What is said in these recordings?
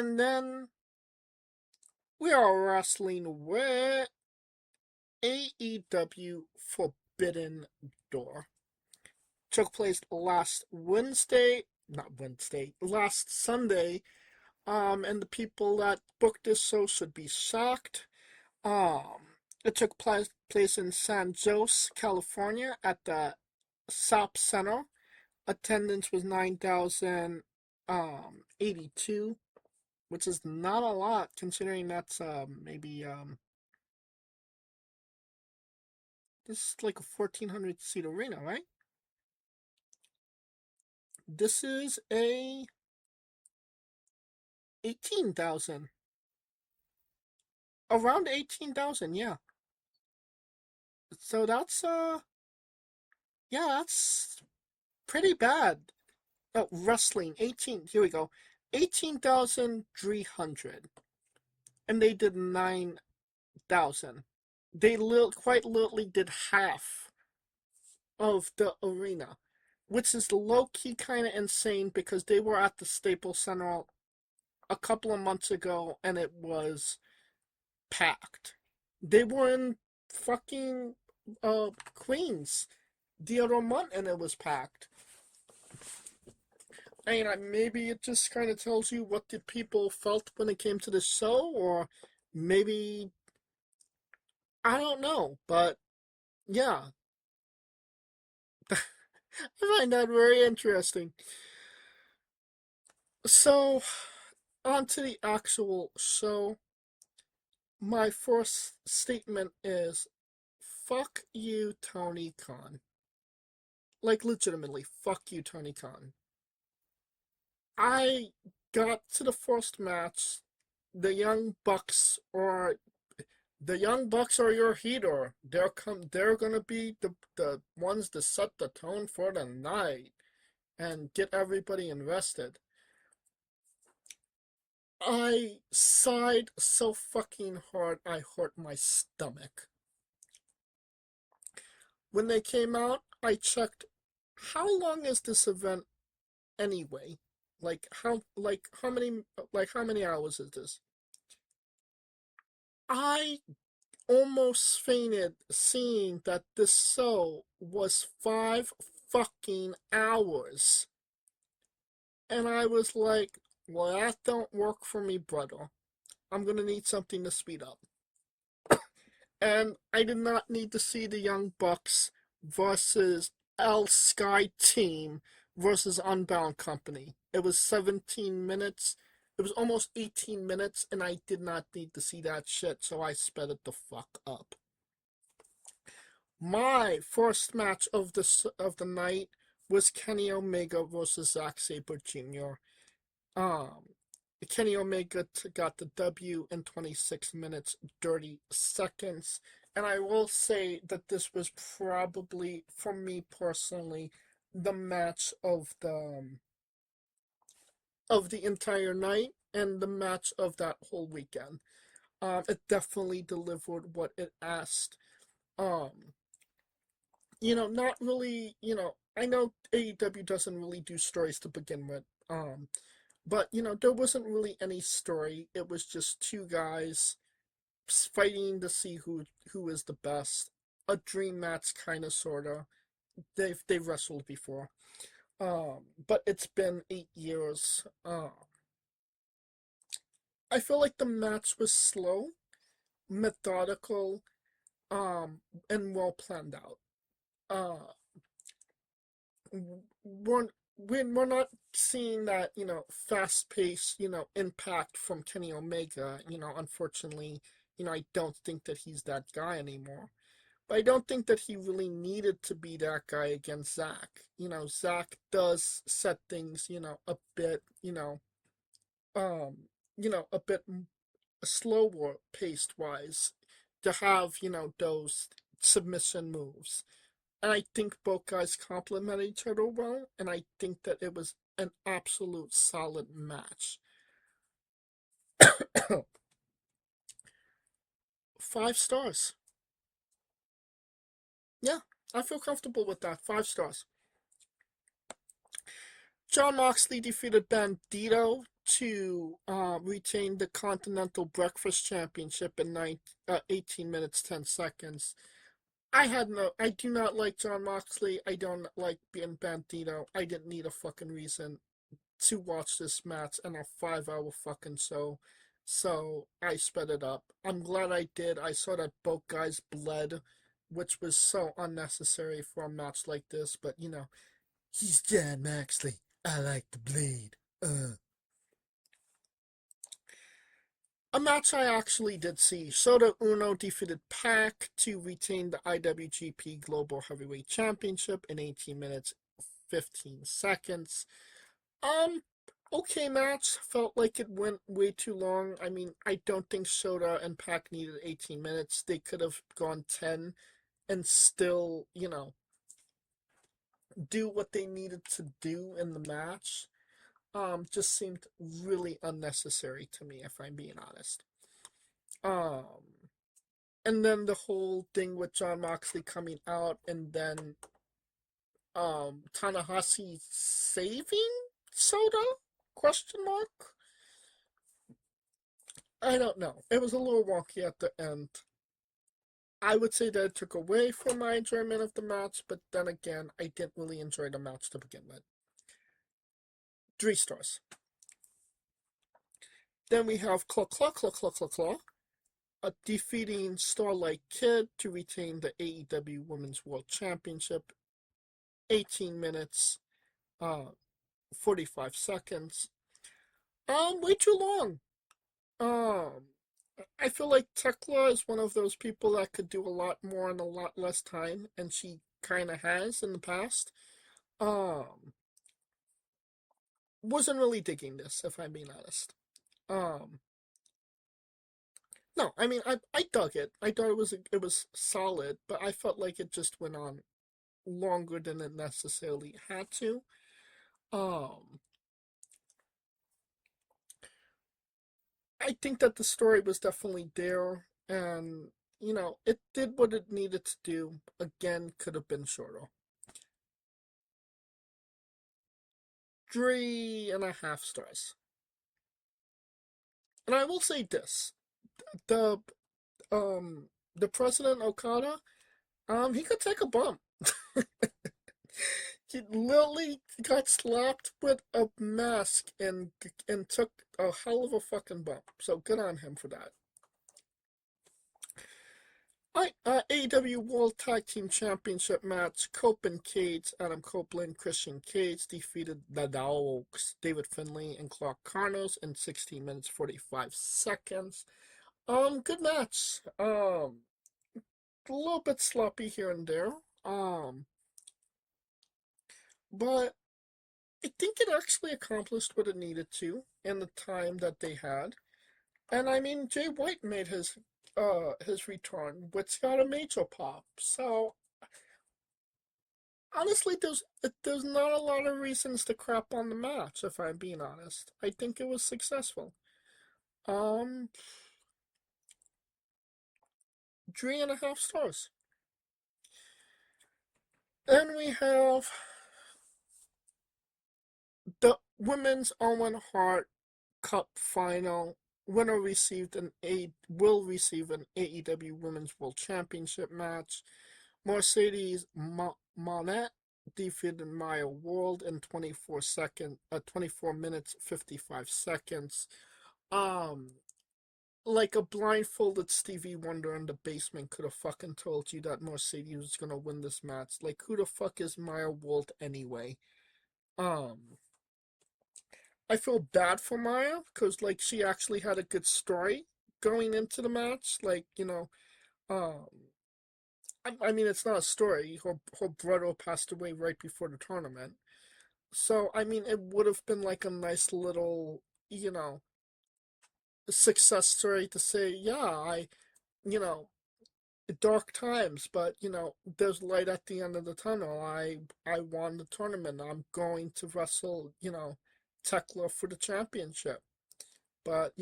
And then we are wrestling with AEW Forbidden Door. Took place last Sunday. And the people that booked this show should be shocked. It took place in San Jose, California, at the SOP Center. Attendance was 9,082, which is not a lot considering that's maybe this is like a 1,400 seat arena, right? This is a 18,000. Around 18,000, yeah. So that's pretty bad. Oh, wrestling, 18, here we go. 18,300. And they did 9,000. They quite literally did half of the arena, which is low-key kind of insane because they were at the Staples Center a couple of months ago and it was packed. They were in fucking Queens the other month and it was packed. I mean, maybe it just kind of tells you what the people felt when it came to the show, or maybe I don't know, but yeah, I find that very interesting. So, on to the actual show. My first statement is fuck you, Tony Khan. Like, legitimately, fuck you, Tony Khan. I got to the first match. The Young Bucks are your heater. They're gonna be the ones to set the tone for the night and get everybody invested. I sighed so fucking hard I hurt my stomach. When they came out, I checked how long is this event anyway? How many hours is this? I almost fainted seeing that this show was 5 fucking hours. And I was like, well, that don't work for me, brother. I'm gonna need something to speed up. And I did not need to see the Young Bucks versus El Sky Team versus Unbound Company. It was 17 minutes. It was almost 18 minutes, and I did not need to see that shit, so I sped it the fuck up. My first match of the night was Kenny Omega versus Zack Sabre Jr. Um, Kenny Omega got the W in 26 minutes 30 seconds, and I will say that this was probably, for me personally, the match of the entire night and the match of that whole weekend. It definitely delivered what it asked. Um, Not really, I know AEW doesn't really do stories to begin with. But there wasn't really any story. It was just two guys fighting to see who is the best. A dream match, kind of, sorta. They've wrestled before. But it's been 8 years. I feel like the match was slow, methodical, and well planned out. Uh, we're we're not seeing that fast paced impact from Kenny Omega. Unfortunately, I don't think that he's that guy anymore. But I don't think that he really needed to be that guy against Zack. Zack does set things a bit um a bit slower paced wise to have those submission moves. And I think both guys complement each other well, and I think that it was an absolute solid match. 5 stars. Yeah, I feel comfortable with that. 5 stars. John Moxley defeated Bandito to retain the Continental Breakfast Championship in 18 minutes 10 seconds. I do not like John Moxley. I don't like being Bandito. I didn't need a fucking reason to watch this match in a 5 hour fucking show. So I sped it up. I'm glad I did. I saw that both guys bled, which was so unnecessary for a match like this, but he's John Moxley. I like to bleed. A match I actually did see. Shota Uno defeated Pac to retain the IWGP Global Heavyweight Championship in 18 minutes 15 seconds. Um, okay match. Felt like it went way too long. I mean, I don't think Shota and Pac needed 18 minutes. They could have gone 10 and still, do what they needed to do in the match. Just seemed really unnecessary to me, if I'm being honest. Um, and then the whole thing with John Moxley coming out, and then Tanahashi saving Soda? Question mark. I don't know. It was a little wonky at the end. I would say that it took away from my enjoyment of the match, but then again, I didn't really enjoy the match to begin with. 3 stars. Then we have Claw Claw Claw Claw Claw Claw, defeating Starlight Kid to retain the AEW Women's World Championship. 18 minutes, 45 seconds. Way too long. Um, I feel like Tekla is one of those people that could do a lot more in a lot less time, and she kind of has in the past. Um, wasn't really digging this, if I'm being honest. Um, no, I mean I dug it. I thought it was solid, but I felt like it just went on longer than it necessarily had to. Um, I think that the story was definitely there, and it did what it needed to do. Again, could have been shorter. 3.5 stars. And I will say this: the the President Okada, he could take a bump. He literally got slapped with a mask and took a hell of a fucking bump. So good on him for that. AEW World Tag Team Championship match. Adam Copeland, Christian Cage defeated the Dogs, David Finlay and Clark Connors in 16 minutes 45 seconds. Good match. A little bit sloppy here and there. But I think it actually accomplished what it needed to in the time that they had. And I mean, Jay White made his return, which got a major pop. So honestly, there's not a lot of reasons to crap on the match, if I'm being honest. I think it was successful. Um, 3.5 stars. Then we have the Women's Owen Hart Cup final. Winner will receive an AEW Women's World Championship match. Mercedes Monet defeated Maya World in 24 minutes 55 seconds. Um, like a blindfolded Stevie Wonder in the basement could have fucking told you that Mercedes was gonna win this match. Like, who the fuck is Maya World anyway? Um, I feel bad for Maya because like she actually had a good story going into the match. Like um, I mean it's not a story. Her brother passed away right before the tournament, so I mean it would have been like a nice little success story to say, yeah, you know dark times, but there's light at the end of the tunnel. I won the tournament. I'm going to wrestle Tekla for the championship. But,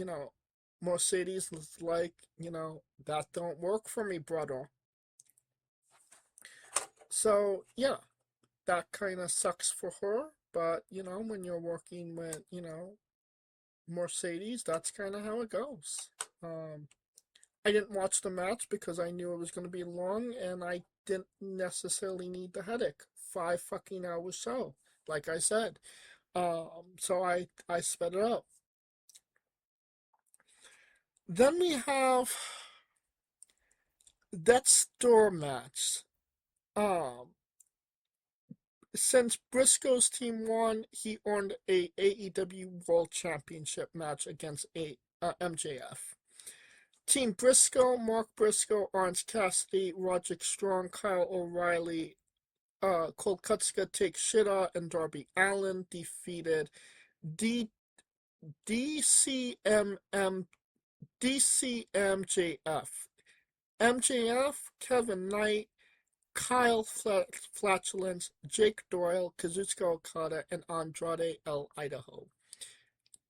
Mercedes is like, that don't work for me, brother. So, yeah, that kind of sucks for her. but when you're working with Mercedes, that's kind of how it goes. Um, I didn't watch the match because I knew it was going to be long, and I didn't necessarily need the headache. 5 fucking hours show, like I said. So I sped it up. Then we have that store match. Um, since Briscoe's team won, he earned a AEW World Championship match against MJF. Team Briscoe, Mark Briscoe, Orange Cassidy, Roderick Strong, Kyle O'Reilly, Colt Kutska, Take Shida, and Darby Allin defeated D- DCMM, DCMJF. MJF, Kevin Knight, Kyle Flatulence, Jake Doyle, Kazuchika Okada, and Andrade El Idaho.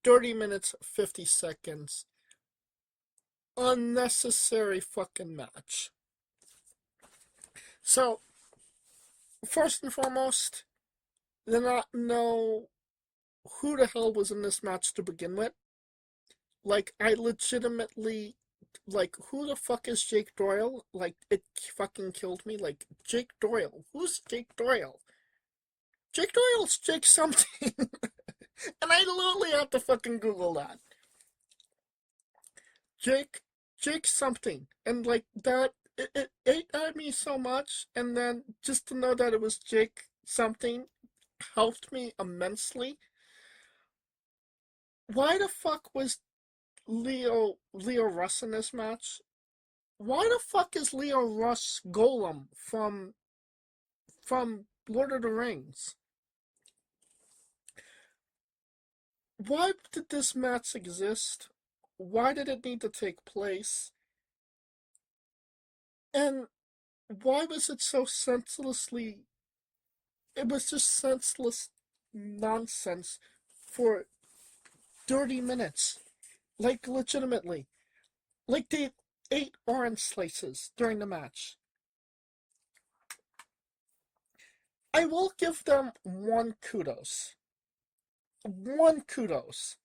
30 minutes, 50 seconds. Unnecessary fucking match. So, first and foremost, did not know who the hell was in this match to begin with. Like, I legitimately, like, who the fuck is Jake Doyle? Like, it fucking killed me. Like, Jake Doyle. Who's Jake Doyle? Jake Doyle's Jake something. And I literally have to fucking Google that. Jake, Jake something. And, like, that, it ate at me so much. And then just to know that it was Jake something helped me immensely. Why the fuck was Leo Russ in this match? Why the fuck is Leo Russ Golem from Lord of the Rings? Why did this match exist? Why did it need to take place? And why was it so senselessly? It was just senseless nonsense for 30 minutes. Like, legitimately. Like, they ate orange slices during the match. I will give them one kudos. One kudos.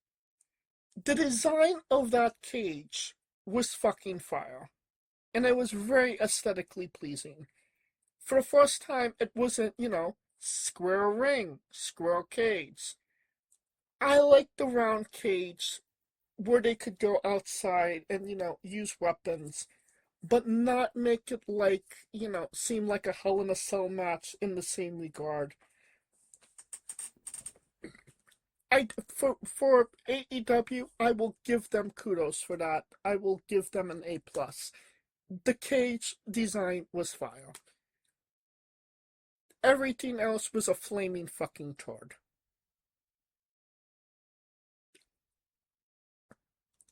The design of that cage was fucking fire. And it was very aesthetically pleasing. For the first time, it wasn't, square ring, square cage. I like the round cage where they could go outside and, use weapons, but not make it like, seem like a Hell in a Cell match in the same regard. For AEW, I will give them kudos for that. I will give them an A plus. The cage design was fire. Everything else was a flaming fucking turd.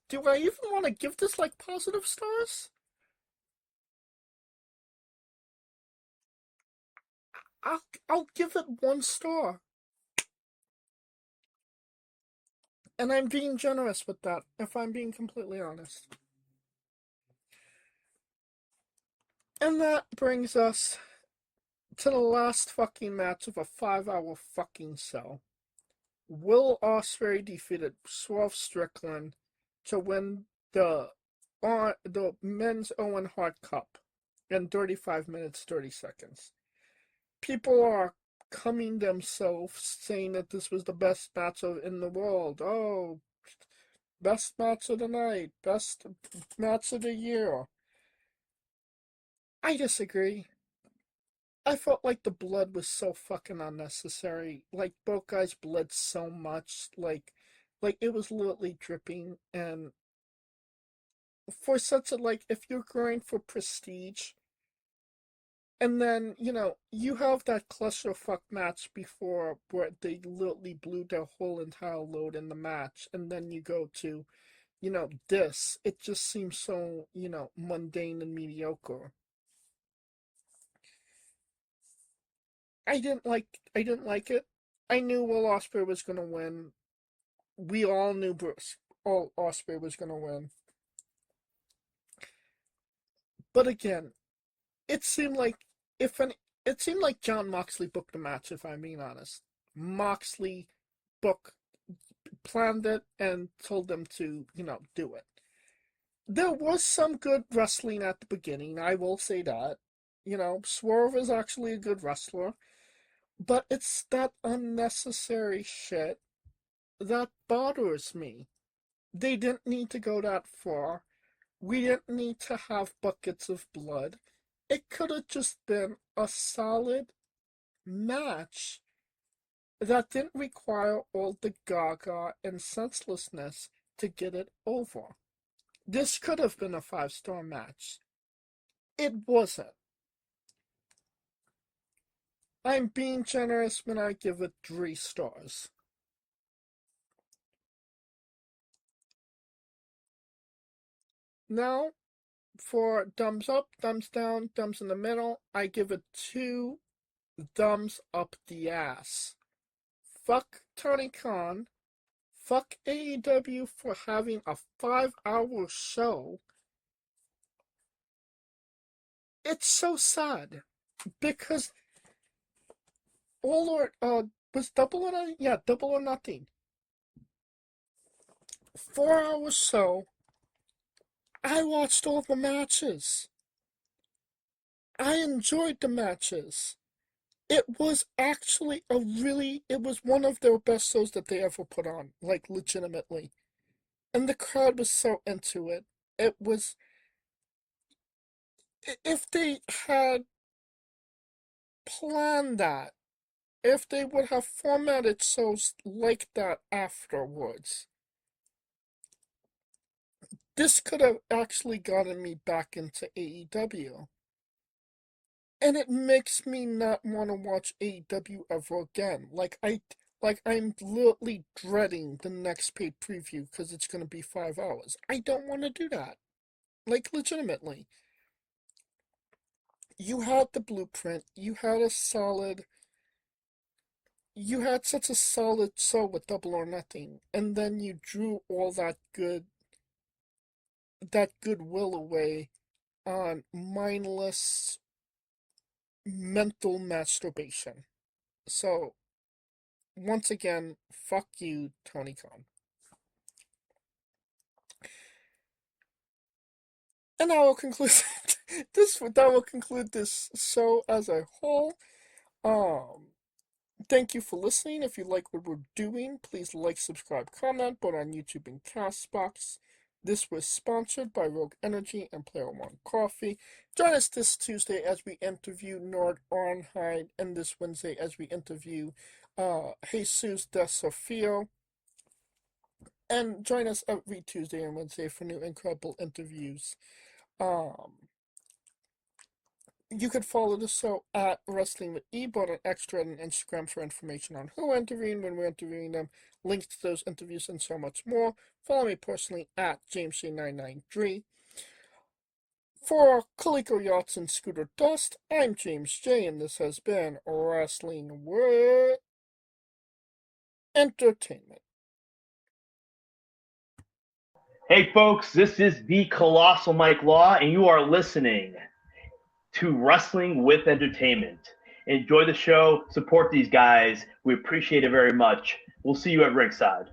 Do I even want to give this like positive stars? I'll give it 1 star. And I'm being generous with that, if I'm being completely honest. And that brings us to the last fucking match of a 5-hour fucking show. Will Ospreay defeated Swerve Strickland to win the men's Owen Hart Cup in 35 minutes 30 seconds. People are coming themselves saying that this was the best match in the world. Oh, best match of the night, best match of the year. I disagree. I felt like the blood was so fucking unnecessary. Like, both guys bled so much. Like it was literally dripping. And for such a, like, if you're going for prestige, and then, you have that clusterfuck match before where they literally blew their whole entire load in the match, and then you go to, this. It just seems so, mundane and mediocre. I didn't like it. I knew Will Ospreay was gonna win. We all knew all Ospreay was gonna win. But again, it seemed like if any, it seemed like John Moxley booked the match. If I'm being honest, Moxley planned it and told them to, do it. There was some good wrestling at the beginning, I will say that. Swerve is actually a good wrestler, but it's that unnecessary shit that bothers me. They didn't need to go that far. We didn't need to have buckets of blood. It could have just been a solid match that didn't require all the gaga and senselessness to get it over. This could have been a 5-star match. It wasn't. I'm being generous when I give it 3 stars. Now, for thumbs up, thumbs down, thumbs in the middle, I give it 2 thumbs up the ass. Fuck Tony Khan. Fuck AEW for having a 5-hour show. It's so sad because was Double or Nothing? Yeah, Double or Nothing. 4 hour show. I watched all the matches. I enjoyed the matches. It was actually it was one of their best shows that they ever put on, like legitimately. And the crowd was so into it. It was, if they had planned that, if they would have formatted shows like that afterwards, this could have actually gotten me back into AEW. And it makes me not want to watch AEW ever again. I'm literally dreading the next paid preview because it's going to be 5 hours. I don't want to do that. Like, legitimately. You had the blueprint. You had such a solid show with Double or Nothing. And then you drew all that goodwill away on mindless mental masturbation. So, once again, fuck you, Tony Khan. And that will conclude this show as a whole. Thank you for listening. If you like what we're doing, please like, subscribe, comment, both on YouTube and Castbox. This was sponsored by Rogue Energy and Player One Coffee. Join us this Tuesday as we interview Nord Arnheid, and this Wednesday as we interview Jesus De Sofio. And join us every Tuesday and Wednesday for new incredible interviews. You could follow the show at Wrestling with E, both on Extra and Instagram for information on who we're interviewing, when we're interviewing them, links to those interviews, and so much more. Follow me personally at JamesJ993. For Coleco Yachts and Scooter Dust, I'm James J, and this has been Wrestling with Entertainment. Hey folks, this is the Colossal Mike Law, and you are listening to Wrestling with Entertainment. Enjoy the show, support these guys. We appreciate it very much. We'll see you at ringside.